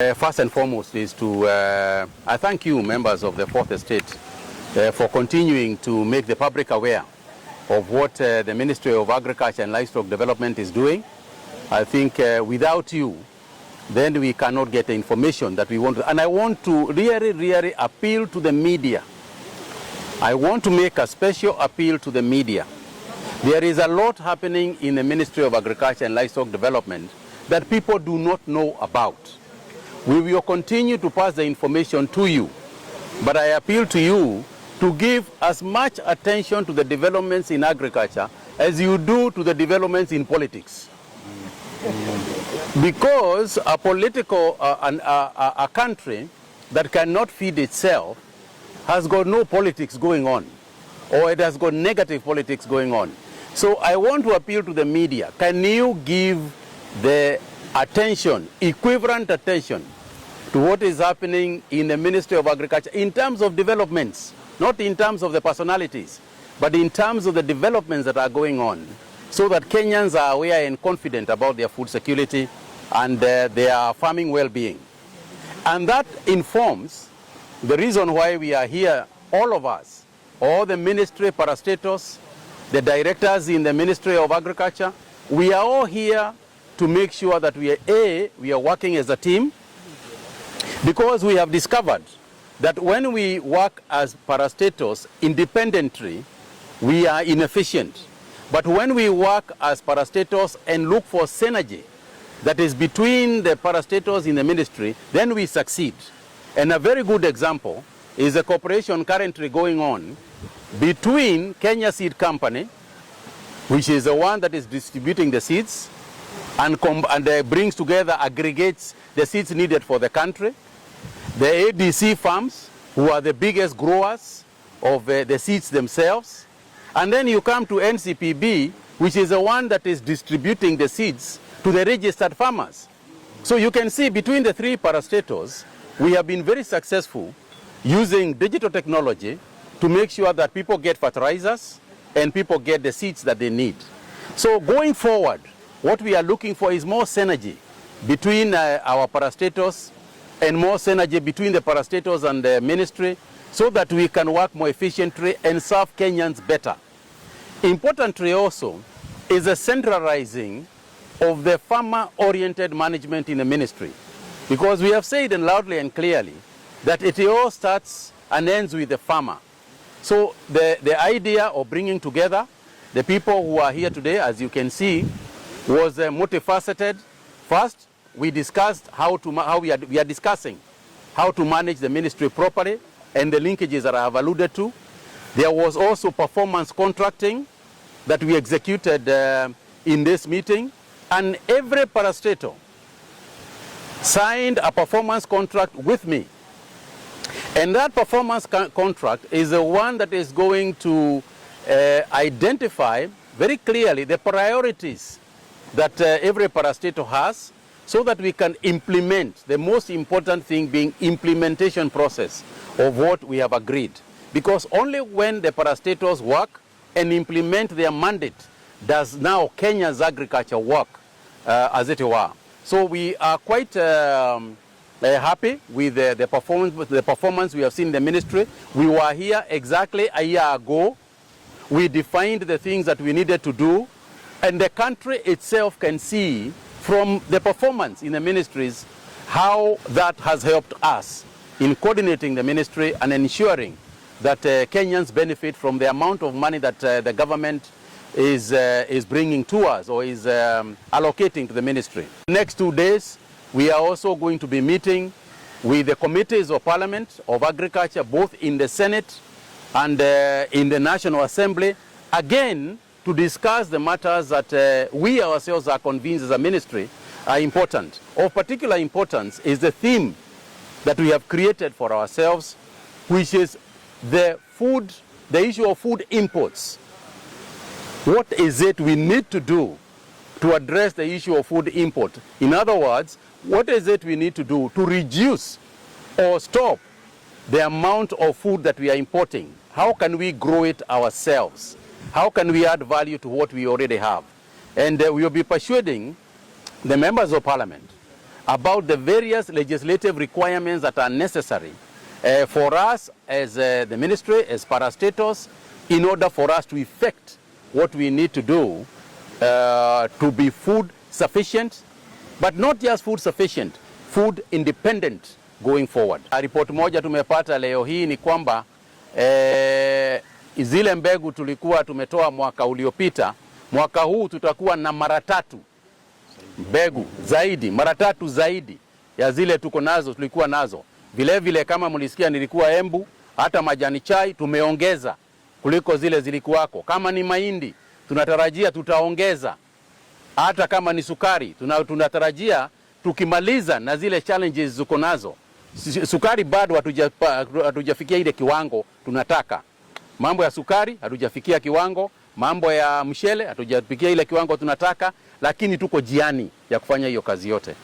First and foremost is to I thank you, members of the Fourth Estate, for continuing to make the public aware of what the Ministry of Agriculture and Livestock Development is doing. I think without you, then we cannot get the information that we want to. And I want to really appeal to the media. I want to make a special appeal to the media. There is a lot happening in the Ministry of Agriculture and Livestock Development that people do not know about. We will continue to pass the information to you, but I appeal to you to give as much attention to the developments in agriculture as you do to the developments in politics. Because a a country that cannot feed itself has got no politics going on, or it has got negative politics going on. So I want to appeal to the media. Can you give the attention, equivalent attention, to what is happening in the Ministry of Agriculture in terms of developments, not in terms of the personalities, but in terms of the developments that are going on, so that Kenyans are aware and confident about their food security and their farming well-being. And that informs the reason why we are here, all of us, all the ministry, parastatals, the directors in the Ministry of Agriculture. We are all here to make sure that we are working as a team, because we have discovered that when we work as parastatals independently, we are inefficient. But when we work as parastatals and look for synergy that is between the parastatals in the ministry, then we succeed. And a very good example is a cooperation currently going on between Kenya Seed Company, which is the one that is distributing the seeds and brings together, aggregates the seeds needed for the country, the ADC farms, who are the biggest growers of the seeds themselves, and then you come to NCPB, which is the one that is distributing the seeds to the registered farmers. So you can see between the three parastatals, we have been very successful using digital technology to make sure that people get fertilizers and people get the seeds that they need. So going forward, what we are looking for is more synergy between our parastatals and more synergy between the parastatals and the ministry, so that we can work more efficiently and serve Kenyans better. Importantly also is the centralizing of the farmer-oriented management in the ministry, because we have said loudly and clearly that it all starts and ends with the farmer. So the idea of bringing together the people who are here today, as you can see, was multifaceted. First, we discussed we are discussing how to manage the ministry properly and the linkages that I have alluded to. There was also performance contracting that we executed in this meeting, and every parastatal signed a performance contract with me. And that performance contract is the one that is going to identify very clearly the priorities that every parastatal has, so that we can implement, the most important thing being implementation process of what we have agreed. Because only when the parastatals work and implement their mandate does now Kenya's agriculture work as it were. So we are quite happy with the performance we have seen in the ministry. We were here exactly a year ago. We defined the things that we needed to do, and the country itself can see from the performance in the ministries how that has helped us in coordinating the ministry and ensuring that Kenyans benefit from the amount of money that the government is bringing to us, or is allocating to the ministry. Next 2 days, we are also going to be meeting with the committees of Parliament of Agriculture, both in the Senate and in the National Assembly, again to discuss the matters that we ourselves are convinced as a ministry are important. Of particular importance is the theme that we have created for ourselves, which is the issue of food imports. What is it we need to do to address the issue of food import? In other words, what is it we need to do to reduce or stop the amount of food that we are importing? How can we grow it ourselves? How can we add value to what we already have? And we will be persuading the members of Parliament about the various legislative requirements that are necessary for us as the ministry, as parastatals, in order for us to effect what we need to do to be food sufficient, but not just food sufficient, food independent going forward. Report moja tumepata leo hii ni kwamba zile mbegu tulikuwa tumetoa mwaka uliopita, mwaka huu tutakuwa na mara 3 mbegu zaidi, mara 3 zaidi ya zile tuko nazo tulikuwa nazo. Vile vile kama mlisikia nilikuwa Embu, hata majani chai tumeongeza kuliko zile zilikuwako. Kama ni mahindi tunatarajia tutaongeza. Hata kama ni sukari tunatarajia tukimaliza na zile challenges zuko nazo. Sukari bado hatujafikia ile kiwango tunataka. Mambo ya sukari hatujafikia kiwango, mambo ya mshele hatujafikia ile kiwango tunataka, lakini tuko jiani ya kufanya hiyo kazi yote.